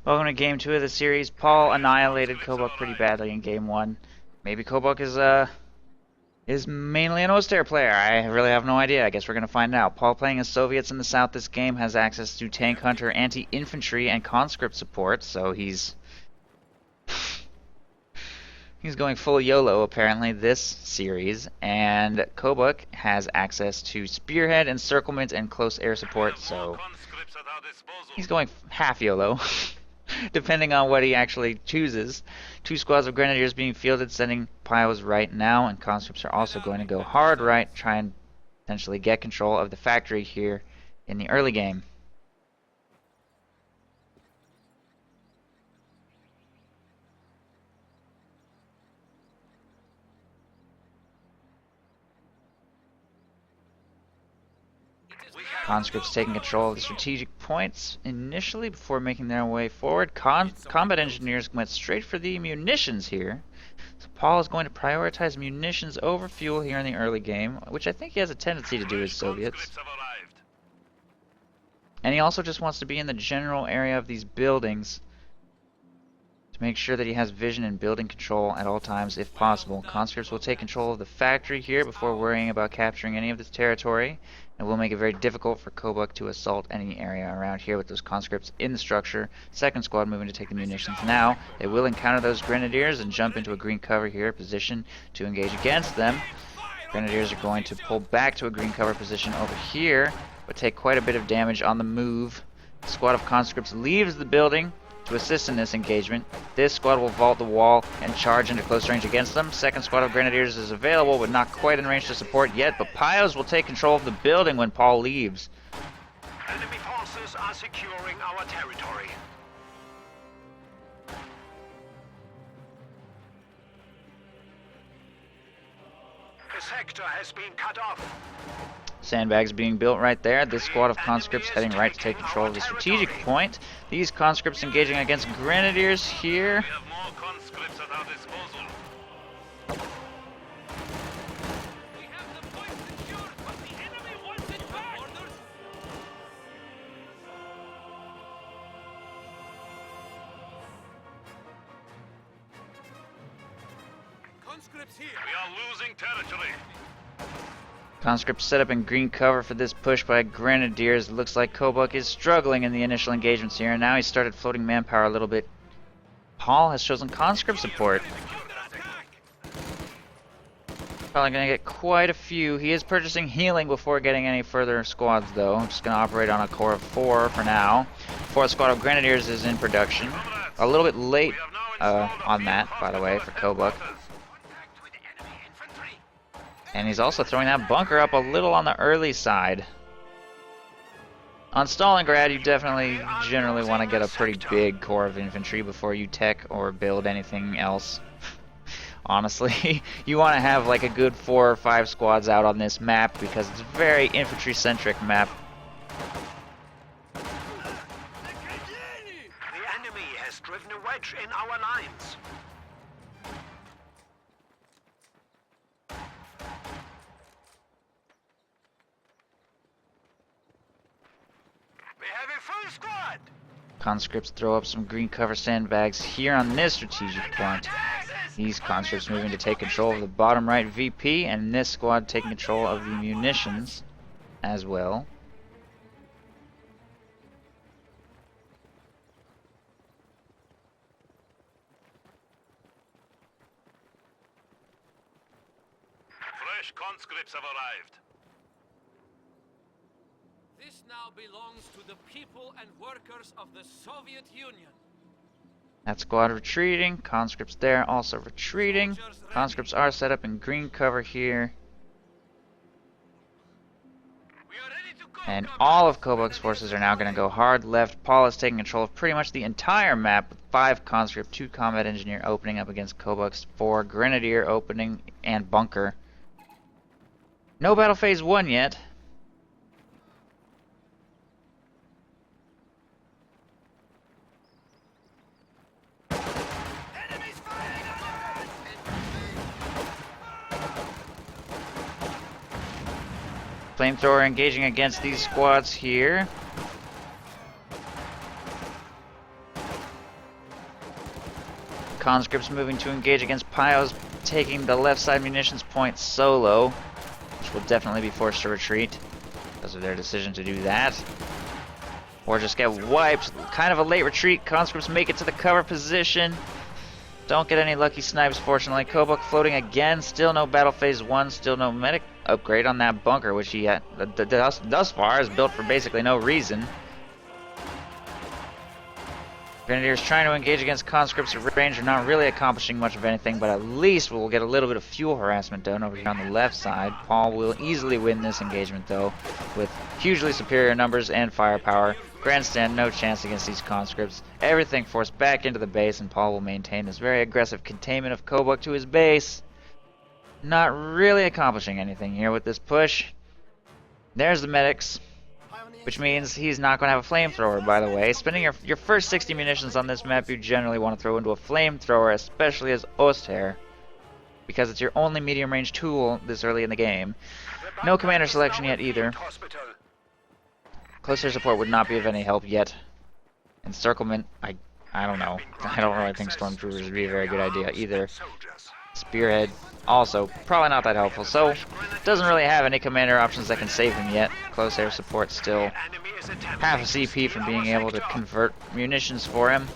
Welcome to game 2 of the series. Paul annihilated Kobuk pretty badly in game 1. Maybe Kobuk is mainly an Oster player. I really have no idea. I guess we're going to find out. Paul, playing as Soviets in the south this game, has access to tank hunter, anti-infantry, and conscript support, so he's going full YOLO apparently this series. And Kobuk has access to spearhead, encirclement, and close air support, so he's going half YOLO. Depending on what he actually chooses. 2 squads of grenadiers being fielded, sending piles right now, and conscripts are also going to go hard right, try and potentially get control of the factory here in the early game. Conscripts taking control of the strategic points initially before making their way forward. Combat engineers went straight for the munitions here. So Paul is going to prioritize munitions over fuel here in the early game, which I think he has a tendency to do as Soviets. And he also just wants to be in the general area of these buildings to make sure that he has vision and building control at all times if possible. Conscripts will take control of the factory here before worrying about capturing any of this territory. It will make it very difficult for Kobuk to assault any area around here with those conscripts in the structure. Second squad moving to take the munitions now. They will encounter those grenadiers and jump into a green cover here, position to engage against them. Grenadiers are going to pull back to a green cover position over here, but take quite a bit of damage on the move. The squad of conscripts leaves the building to assist in this engagement. This squad will vault the wall and charge into close range against them. Second squad of grenadiers is available, but not quite in range to support yet. But Pios will take control of the building when Paul leaves. Enemy forces are securing our territory. The sector has been cut off. Sandbags being built right there. This squad of conscripts heading right to take control of the strategic point. These conscripts engaging against grenadiers here. We have more conscripts at our disposal. We have the point secured, but the enemy wants it back. Orders? Conscripts here. We are losing territory. Conscripts set up in green cover for this push by grenadiers. It looks like Kobuk is struggling in the initial engagements here, and now he's started floating manpower a little bit. Paul has chosen conscript support. Probably going to get quite a few. He is purchasing healing before getting any further squads, though. I'm just going to operate on a core of 4 for now. Fourth squad of grenadiers is in production. A little bit late on that, by the way, for Kobuk. And he's also throwing that bunker up a little on the early side. On Stalingrad, you definitely generally want to get a pretty big core of infantry before you tech or build anything else. Honestly, you want to have like a good 4 or 5 squads out on this map because it's a very infantry-centric map. The enemy has driven a wedge in our lines. Full squad. Conscripts throw up some green cover sandbags here on this strategic point. These conscripts moving to take control of the bottom right VP, and this squad taking control of the munitions as well. Fresh conscripts have arrived. This now belongs to the people and workers of the Soviet Union. That squad retreating. Conscripts there also retreating. Conscripts are set up in green cover here. And all of Kobuk's forces are now going to go hard left. Paul is taking control of pretty much the entire map with 5 conscript, 2 combat engineer opening up against Kobuk's 4 grenadier opening and bunker. No battle phase 1 yet. Flamethrower engaging against these squads here. Conscripts moving to engage against Pyos, taking the left side munitions point solo, which will definitely be forced to retreat because of their decision to do that. Or just get wiped. Kind of a late retreat. Conscripts make it to the cover position. Don't get any lucky snipes, fortunately. Kobuk floating again. Still no battle phase 1. Still no medic upgrade on that bunker, which he had, thus far is built for basically no reason. Grenadiers trying to engage against conscripts at range are not really accomplishing much of anything, but at least we'll get a little bit of fuel harassment done over here on the left side. Paul will easily win this engagement, though, with hugely superior numbers and firepower. Grandstand, no chance against these conscripts. Everything forced back into the base, and Paul will maintain this very aggressive containment of Kobuk to his base. Not really accomplishing anything here with this push. There's the medics. Which means he's not going to have a flamethrower, by the way. Spending your first 60 munitions on this map, you generally want to throw into a flamethrower, especially as Ostherr, because it's your only medium-range tool this early in the game. No commander selection yet either. Close air support would not be of any help yet. Encirclement, I don't know. I don't really think Stormtroopers would be a very good idea either. Spearhead, also probably not that helpful, so doesn't really have any commander options that can save him yet. Close air support still half a CP from being able to convert munitions for him.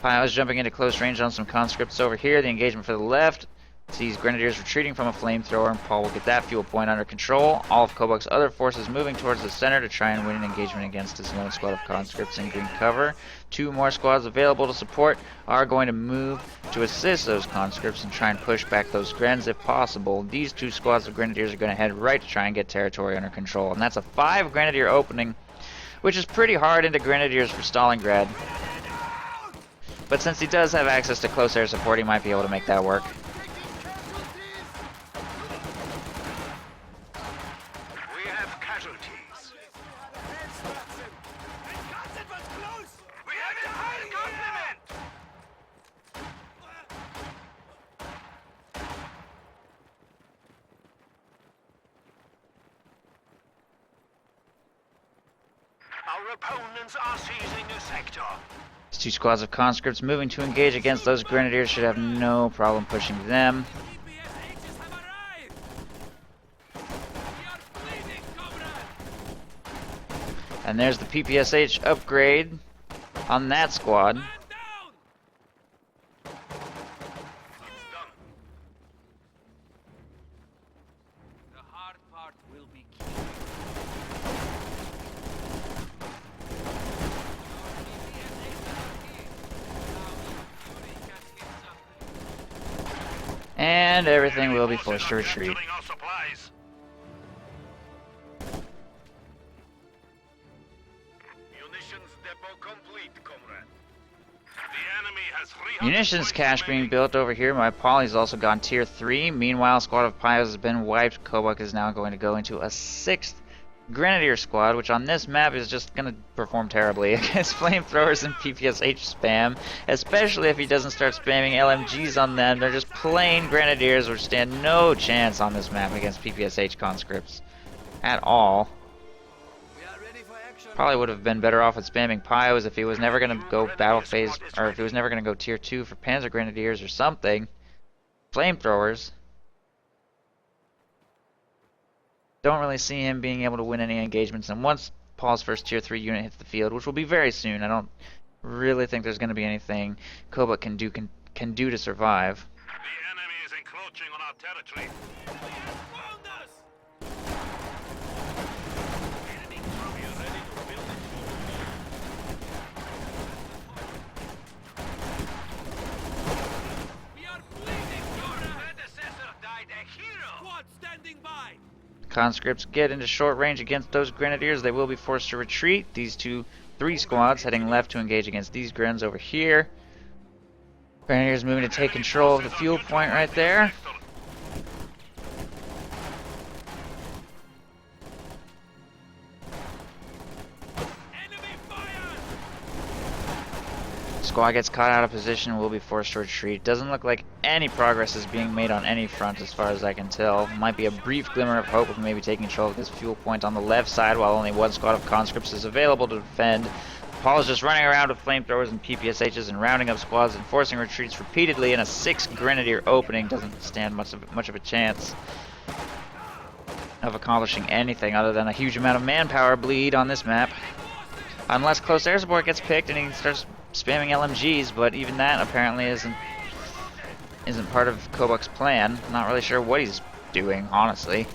Pyos jumping into close range on some conscripts over here. The engagement for the left sees Grenadiers retreating from a flamethrower, and Paul will get that fuel point under control. All of Kobuk's other forces moving towards the center to try and win an engagement against his lone squad of conscripts in green cover. 2 more squads available to support are going to move to assist those conscripts and try and push back those Grens if possible. These 2 squads of Grenadiers are going to head right to try and get territory under control, and that's a 5 Grenadier opening, which is pretty hard into Grenadiers for Stalingrad. But since he does have access to close air support, he might be able to make that work. Our opponents are seizing a sector. These 2 squads of conscripts moving to engage against those Grenadiers should have no problem pushing them. And there's the PPSH upgrade on that squad. And everything will be forced to retreat. Munitions cache being built over here. My Polly's also gone tier 3. Meanwhile, squad of Pyos has been wiped. Kobuk is now going to go into a 6th Grenadier squad, which on this map is just going to perform terribly against flamethrowers and PPSH spam, especially if he doesn't start spamming LMGs on them. They're just plain Grenadiers, which stand no chance on this map against PPSH conscripts at all. Probably would have been better off with spamming Pyos if he was never going to go battle phase, or if he was never going to go tier 2 for Panzer Grenadiers or something. Flamethrowers. Don't really see him being able to win any engagements, and once Paul's first tier 3 unit hits the field, which will be very soon, I don't really think there's going to be anything Kobuk can do to survive. The enemy is encroaching on our territory. Conscripts get into short range against those Grenadiers. They will be forced to retreat. These 3 squads heading left to engage against these Grens over here. Grenadiers moving to take control of the fuel point right there. Squad gets caught out of position and will be forced to retreat. Doesn't look like any progress is being made on any front as far as I can tell. Might be a brief glimmer of hope of maybe taking control of this fuel point on the left side while only 1 squad of conscripts is available to defend. Paul's just running around with flamethrowers and PPSHs and rounding up squads and forcing retreats repeatedly in a 6 Grenadier opening. Doesn't stand much of a chance of accomplishing anything other than a huge amount of manpower bleed on this map. Unless close air support gets picked and he starts spamming LMGs, but even that apparently isn't part of Kobuk's plan. Not really sure what he's doing, honestly.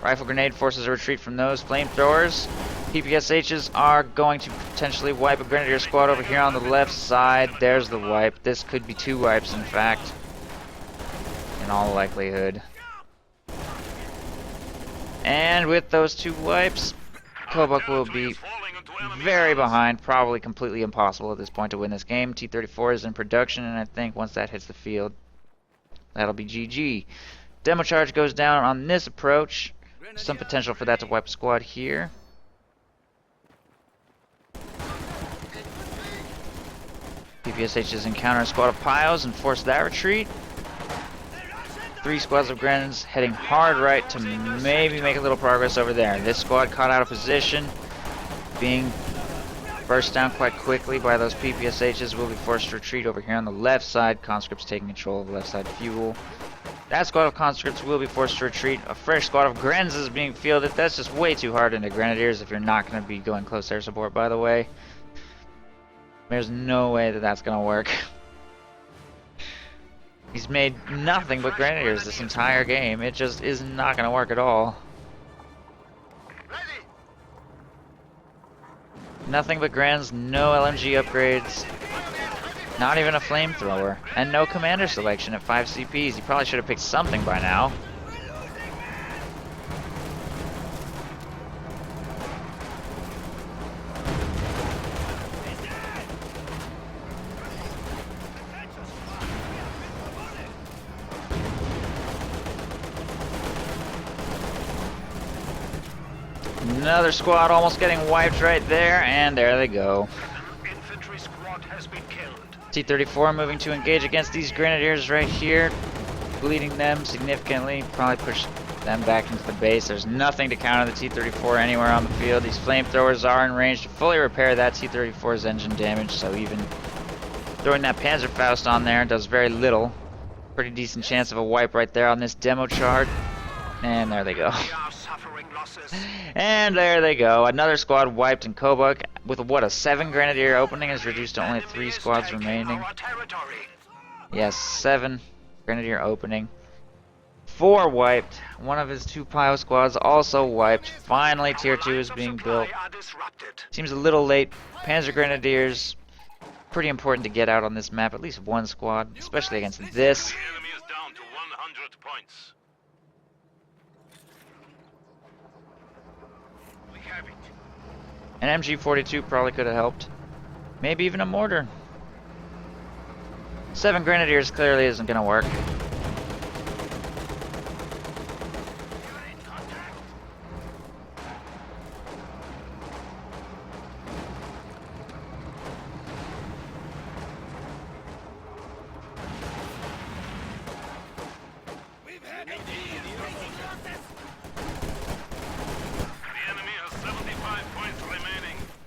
Rifle grenade forces a retreat from those flamethrowers. PPSHs are going to potentially wipe a Grenadier squad over here on the left side. There's the wipe. This could be 2 wipes, in fact, in all likelihood. And with those 2 wipes, Kobuk will be very behind, probably completely impossible at this point to win this game. T-34 is in production, and I think once that hits the field, that'll be GG. Demo charge goes down on this approach. Some potential for that to wipe a squad here. PPSHs encounter a squad of Pios and force that retreat. 3 squads of Grens heading hard right to maybe make a little progress over there. This squad caught out of position, being burst down quite quickly by those PPSHs, will be forced to retreat over here on the left side. Conscripts taking control of the left side fuel. That squad of conscripts will be forced to retreat. A fresh squad of Grens is being fielded. That's just way too hard into Grenadiers if you're not going to be going close air support, by the way. There's no way that that's going to work. He's made nothing but Grenadiers this entire game. It just is not going to work at all. Nothing but Grens, no LMG upgrades, not even a flamethrower, and no commander selection at 5 CPs. He probably should have picked something by now. Another squad almost getting wiped right there, and there they go. Infantry squad has been killed. T-34 moving to engage against these Grenadiers right here, bleeding them significantly, probably push them back into the base. There's nothing to counter the T-34 anywhere on the field. These flamethrowers are in range to fully repair that T-34's engine damage, so even throwing that Panzerfaust on there does very little. Pretty decent chance of a wipe right there on this demo chart. And there they go. We are suffering losses. And there they go. Another squad wiped in Kobuk with what, a 7 Grenadier opening is reduced to only 3 squads remaining. Our territory. Yes, 7 Grenadier opening. 4 wiped. One of his 2 Pio squads also wiped. Finally, Tier 2 is being built. Supply are disrupted. Seems a little late. Panzer Grenadiers, pretty important to get out on this map. At least 1 squad, especially against this. The enemy is down to 100 points. We have it. An MG42 probably could have helped. Maybe even a mortar. 7 Grenadiers clearly isn't going to work.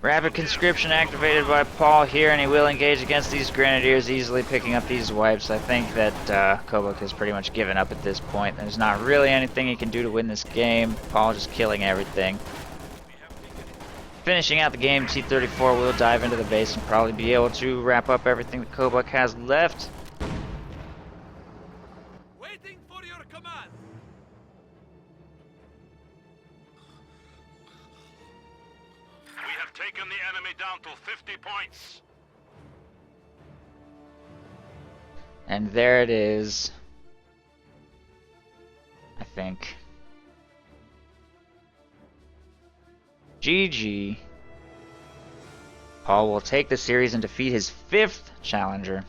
Rapid conscription activated by Paul here, and he will engage against these Grenadiers, easily picking up these wipes. I think that Kobuk has pretty much given up at this point. There's not really anything he can do to win this game. Paul just killing everything. Finishing out the game, T-34 will dive into the base and probably be able to wrap up everything that Kobuk has left. Waiting for your command. We have taken the enemy down to 50 points. And there it is. I think. GG. Paul will take the series and defeat his 5th challenger.